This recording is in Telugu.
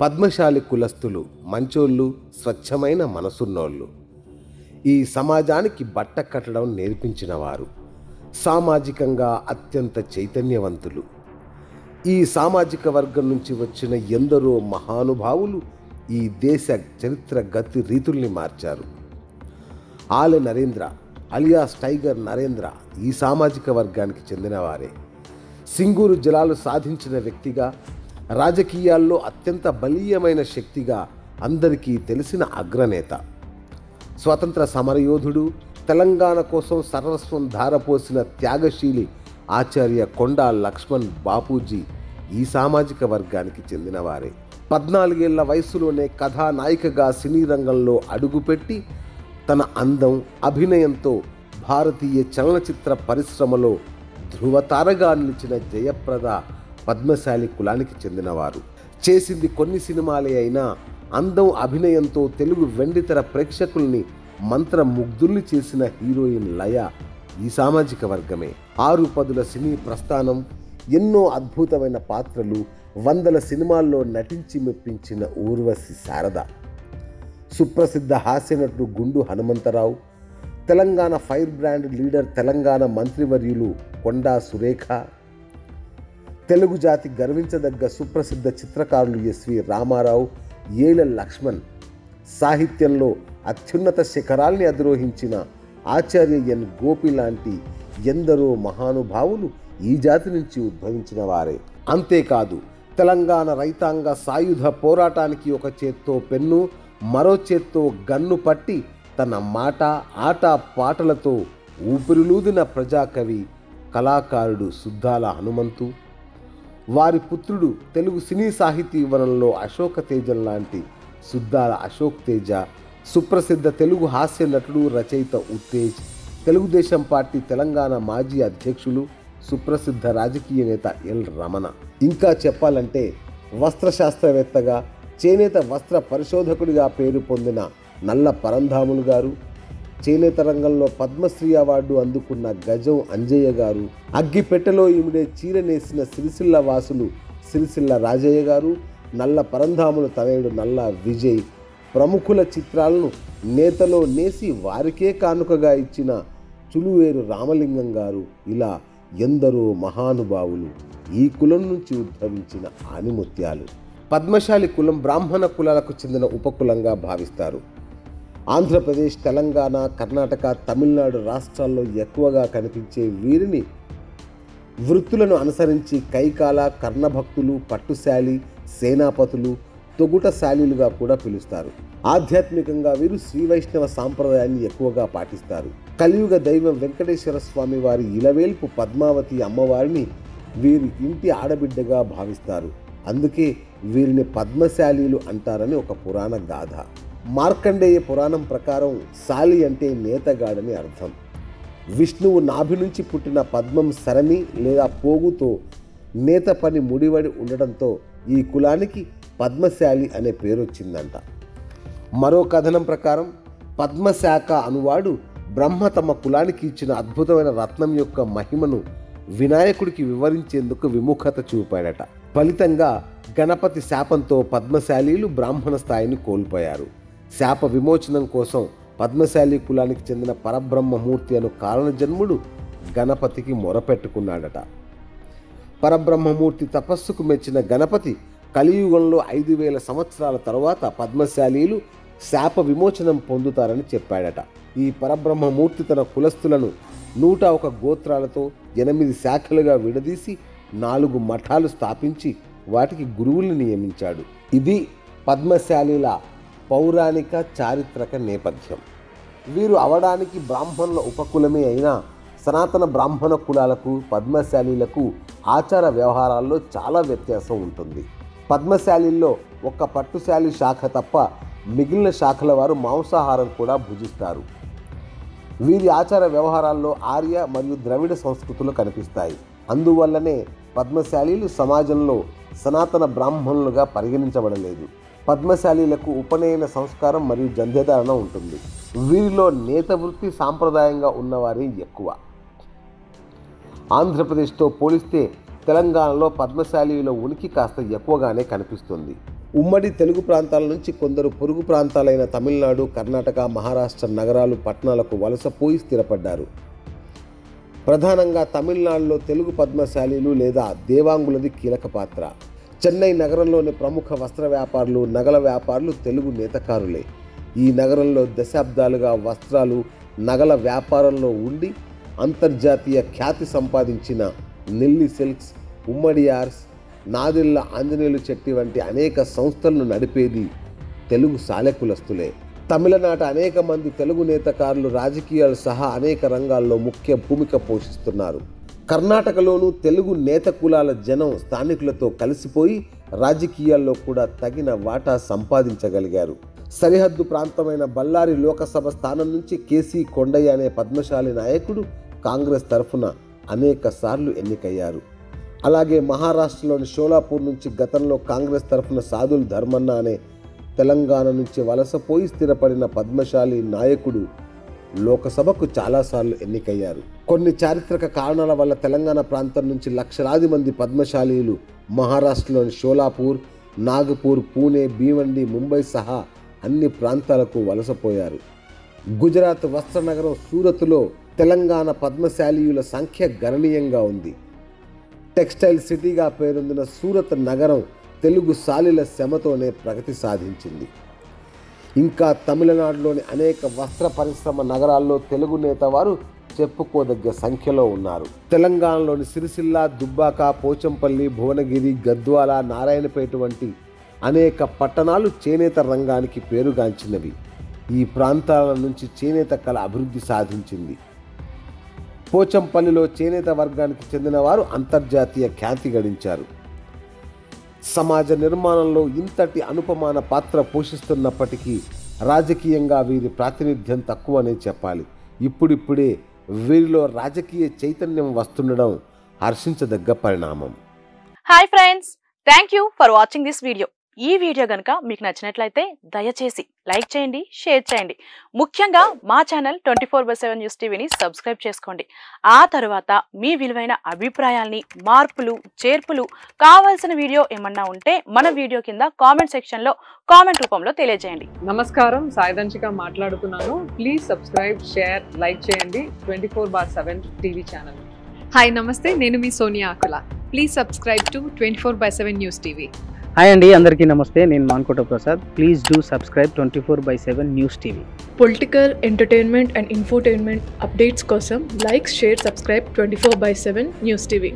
పద్మశాలి కులస్తులు మంచోళ్ళు, స్వచ్ఛమైన మనసున్నోళ్ళు. ఈ సమాజానికి బట్ట కట్టడం నేర్పించినవారు. సామాజికంగా అత్యంత చైతన్యవంతులు. ఈ సామాజిక వర్గం నుంచి వచ్చిన ఎందరో మహానుభావులు ఈ దేశ చరిత్ర గతి రీతుల్ని మార్చారు. ఆలె నరేంద్ర అలియాస్ టైగర్ నరేంద్ర ఈ సామాజిక వర్గానికి చెందినవారే. సింగూరు జలాలు సాధించిన వ్యక్తిగా, రాజకీయాల్లో అత్యంత బలీయమైన శక్తిగా అందరికీ తెలిసిన అగ్రనేత. స్వతంత్ర సమరయోధుడు, తెలంగాణ కోసం సర్వస్వం ధారపోసిన త్యాగశీలి ఆచార్య కొండా లక్ష్మణ్ బాపూజీ ఈ సామాజిక వర్గానికి చెందినవారే. 14 ఏళ్ల వయసులోనే కథానాయికగా సినీ రంగంలో అడుగుపెట్టి తన అందం, అభినయంతో భారతీయ చలనచిత్ర పరిశ్రమలో ధృవతారగా నిలిచిన జయప్రద పద్మశాలి కులానికి చెందినవారు. చేసింది కొన్ని సినిమాలే అయినా అందం, అభినయంతో తెలుగు వెండితెర ప్రేక్షకుల్ని మంత్రముగ్ధుల్ని చేసిన హీరోయిన్ లయ ఈ సామాజిక వర్గమే. 6 పదుల సినీ ప్రస్థానం, ఎన్నో అద్భుతమైన పాత్రలు, 100 సినిమాల్లో నటించి మెప్పించిన ఊర్వశి శారద, సుప్రసిద్ధ హాస్యనటుడు Gundu Hanumantharao, Telangana fire brand leader Telangana మంత్రివర్యులు కొండా సురేఖ, తెలుగు జాతి గర్వించదగ్గ సుప్రసిద్ధ చిత్రకారులు ఎస్వి రామారావు, ఏల లక్ష్మణ్, సాహిత్యంలో అత్యున్నత శిఖరాల్ని అధిరోహించిన ఆచార్య ఎన్ గోపి లాంటి ఎందరో మహానుభావులు ఈ జాతి నుంచి ఉద్భవించిన వారే. అంతేకాదు, తెలంగాణ రైతాంగ సాయుధ పోరాటానికి ఒక చేత్తో పెన్ను, మరో చేత్తో గన్ను పట్టి తన మాట, ఆట, పాటలతో ఊపిరిలూదిన ప్రజాకవి, కళాకారుడు సుద్దాల హనుమంతు, వారి పుత్రుడు తెలుగు సినీ సాహితీ వనంలో అశోక తేజం లాంటి సుద్దాల అశోక్ తేజ, సుప్రసిద్ధ తెలుగు హాస్య నటుడు, రచయిత ఉత్తేజ్, తెలుగుదేశం పార్టీ తెలంగాణ మాజీ అధ్యక్షులు, సుప్రసిద్ధ రాజకీయ నేత ఎల్ రమణ. ఇంకా చెప్పాలంటే వస్త్రశాస్త్రవేత్తగా, చేనేత వస్త్ర పరిశోధకుడిగా పేరు పొందిన నల్ల పరంధాములు గారు, చేనేత రంగంలో పద్మశ్రీ అవార్డు అందుకున్న గజం అంజయ్య గారు, అగ్గిపెట్టెలో ఇమిడే చీర నేసిన సిరిసిల్ల వాసులు సిరిసిల్ల రాజయ్య గారు, నల్ల పరంధాములు తనయుడు నల్ల విజయ్, ప్రముఖుల చిత్రాలను నేతలో నేసి వారికే కానుకగా ఇచ్చిన చులువేరు రామలింగం గారు, ఇలా ఎందరో మహానుభావులు ఈ కులం నుంచి ఉద్భవించిన ఆనిముత్యాలు. పద్మశాలి కులం బ్రాహ్మణ కులాలకు చెందిన ఉపకులంగా భావిస్తారు. ఆంధ్రప్రదేశ్, తెలంగాణ, కర్ణాటక, తమిళనాడు రాష్ట్రాల్లో ఎక్కువగా కనిపించే వీరిని వృత్తులను అనుసరించి కైకాల, కర్ణభక్తులు, పట్టుశాలి, సేనాపతులు, తొగుటశాలీలుగా కూడా పిలుస్తారు. ఆధ్యాత్మికంగా వీరు శ్రీ వైష్ణవ సాంప్రదాయాన్ని ఎక్కువగా పాటిస్తారు. కలియుగ దైవం వెంకటేశ్వర స్వామి వారి ఇలవేల్పు పద్మావతి అమ్మవారిని వీరి ఇంటి ఆడబిడ్డగా భావిస్తారు. అందుకే వీరిని పద్మశాలీలు అంటారని ఒక పురాణ గాథ. మార్కండేయ పురాణం ప్రకారం శాలి అంటే నేతగాడని అర్థం. విష్ణువు నాభి నుంచి పుట్టిన పద్మం సరణి లేదా పోగుతో నేత పని ముడివడి ఉండడంతో ఈ కులానికి పద్మశాలి అనే పేరు వచ్చిందంట. మరో కథనం ప్రకారం పద్మశాఖ అనువాడు బ్రహ్మ తమ కులానికి ఇచ్చిన అద్భుతమైన రత్నం యొక్క మహిమను వినాయకుడికి వివరించేందుకు విముఖత చూపాడట. ఫలితంగా గణపతి శాపంతో పద్మశాలీలు బ్రాహ్మణ స్థాయిని కోల్పోయారు. శాప విమోచనం కోసం పద్మశాలి కులానికి చెందిన పరబ్రహ్మమూర్తి అను కారణజన్ముడు గణపతికి మొరపెట్టుకున్నాడట. పరబ్రహ్మమూర్తి తపస్సుకు మెచ్చిన గణపతి కలియుగంలో 5000 సంవత్సరాల తరువాత పద్మశాలీలు శాప విమోచనం పొందుతారని చెప్పాడట. ఈ పరబ్రహ్మమూర్తి తన కులస్తులను 101 గోత్రాలతో 8 శాఖలుగా విడదీసి 4 మఠాలు స్థాపించి వాటికి గురువుల్ని నియమించాడు. ఇది పద్మశాలీల పౌరాణిక చారిత్రక నేపథ్యం. వీరు అవడానికి బ్రాహ్మణుల ఉపకులమే అయినా సనాతన బ్రాహ్మణ కులాలకు, పద్మశాలీలకు ఆచార వ్యవహారాల్లో చాలా వ్యత్యాసం ఉంటుంది. పద్మశాలీల్లో ఒక్క పట్టుశాలి శాఖ తప్ప మిగిలిన శాఖల వారు మాంసాహారం కూడా భుజిస్తారు. వీరి ఆచార వ్యవహారాల్లో ఆర్య మరియు ద్రవిడ సంస్కృతులు కనిపిస్తాయి. అందువల్లనే పద్మశాలీలు సమాజంలో సనాతన బ్రాహ్మణులుగా పరిగణించబడలేదు. పద్మశాలీలకు ఉపనయన సంస్కారం మరియు జంధ్యధారణ ఉంటుంది. వీరిలో నేత వృత్తి సాంప్రదాయంగా ఉన్నవారే ఎక్కువ. ఆంధ్రప్రదేశ్తో పోలిస్తే తెలంగాణలో పద్మశాలీల ఉనికి కాస్త ఎక్కువగానే కనిపిస్తుంది. ఉమ్మడి తెలుగు ప్రాంతాల నుంచి కొందరు పొరుగు ప్రాంతాలైన తమిళనాడు, కర్ణాటక, మహారాష్ట్ర నగరాలు, పట్టణాలకు వలసపోయి స్థిరపడ్డారు. ప్రధానంగా తమిళనాడులో తెలుగు పద్మశాలీలు లేదా దేవాంగులది కీలక పాత్ర. చెన్నై నగరంలోని ప్రముఖ వస్త్ర వ్యాపారులు, నగల వ్యాపారులు తెలుగు నేతకారులే. ఈ నగరంలో దశాబ్దాలుగా వస్త్రాలు, నగల వ్యాపారంలో ఉండి అంతర్జాతీయ ఖ్యాతి సంపాదించిన నెల్లి సిల్క్స్, ఉమ్మడియార్స్, నాదిళ్ల ఆంజనేయులు చెట్టి వంటి అనేక సంస్థలను నడిపేది తెలుగు సాలెకులస్తులే. తమిళనాట అనేక మంది తెలుగు నేతకారులు రాజకీయాలు సహా అనేక రంగాల్లో ముఖ్య భూమిక పోషిస్తున్నారు. కర్ణాటకలోనూ తెలుగు నేత కులాల జనం స్థానికులతో కలిసిపోయి రాజకీయాల్లో కూడా తగిన వాటా సంపాదించగలిగారు. సరిహద్దు ప్రాంతమైన బళ్ళారి లోకసభ స్థానం నుంచి కేసీ కొండయ్య అనే పద్మశాలి నాయకుడు కాంగ్రెస్ తరఫున అనేక సార్లు ఎన్నికయ్యారు. అలాగే మహారాష్ట్రలోని షోలాపూర్ నుంచి గతంలో కాంగ్రెస్ తరఫున సాదుల్ ధర్మన్న అనే తెలంగాణ నుంచి వలసపోయి స్థిరపడిన పద్మశాలి నాయకుడు లోకసభకు చాలాసార్లు ఎన్నికయ్యారు. కొన్ని చారిత్రక కారణాల వల్ల తెలంగాణ ప్రాంతం నుంచి లక్షలాది మంది పద్మశాలీలు మహారాష్ట్రలోని షోలాపూర్, నాగపూర్, పూణే, భీవండి, ముంబై సహా అన్ని ప్రాంతాలకు వలసపోయారు. గుజరాత్ వస్త్ర నగరం సూరత్లో తెలంగాణ పద్మశాలీయుల సంఖ్య గణనీయంగా ఉంది. టెక్స్టైల్ సిటీగా పేరొందిన సూరత్ నగరం తెలుగు సాలీల శ్రమతోనే ప్రగతి సాధించింది. ఇంకా తమిళనాడులోని అనేక వస్త్ర పరిశ్రమ నగరాల్లో తెలుగు నేత వారు చెప్పుకోదగ్గ సంఖ్యలో ఉన్నారు. తెలంగాణలోని సిరిసిల్ల, దుబ్బాక, పోచంపల్లి, భువనగిరి, గద్వాల, నారాయణపేట వంటి అనేక పట్టణాలు చేనేత రంగానికి పేరుగాంచినవి. ఈ ప్రాంతాల నుంచి చేనేత కళ అభివృద్ధి సాధించింది. పోచంపల్లిలో చేనేత వర్గానికి చెందిన వారు అంతర్జాతీయ ఖ్యాతి గడించారు. సమాజ నిర్మాణంలో ఇంతటి అనుపమాన పాత్ర పోషిస్తున్నప్పటికీ రాజకీయంగా వీరి ప్రాతినిధ్యం తక్కువనే చెప్పాలి. ఇప్పుడిప్పుడే వీరిలో రాజకీయ చైతన్యం వస్తుండడం హర్షించదగ్గ పరిణామం. Hi friends, thank you for watching this video. ఈ వీడియో గనుక మీకు నచ్చినట్లయితే దయచేసి లైక్ చేయండి, షేర్ చేయండి. ముఖ్యంగా మా ఛానల్ 24/7 న్యూస్ టీవీని సబ్స్క్రైబ్ చేసుకోండి. ఆ తర్వాత మీ విలువైన అభిప్రాయాల్ని, మార్పులు, చేర్పులు, కావాల్సిన వీడియో ఏమన్నా ఉంటే మన వీడియో కింద కామెంట్ సెక్షన్లో కామెంట్ రూపంలో తెలియజేయండి. నమస్కారం, సాయిదంచిక మాట్లాడుతున్నాను. ప్లీజ్ సబ్స్క్రైబ్, షేర్, లైక్ చేయండి 24/7 టీవీ ఛానల్. హాయ్ నమస్తే, నేను మీ Sonia Akula. Please subscribe to 24/7 news TV. Hi అండి, అందరికీ నమస్తే. నేను Mankota Prasad. Please do subscribe 24/7 news TV. Political, entertainment and infotainment updates కోసం like, share, subscribe 24/7 news TV.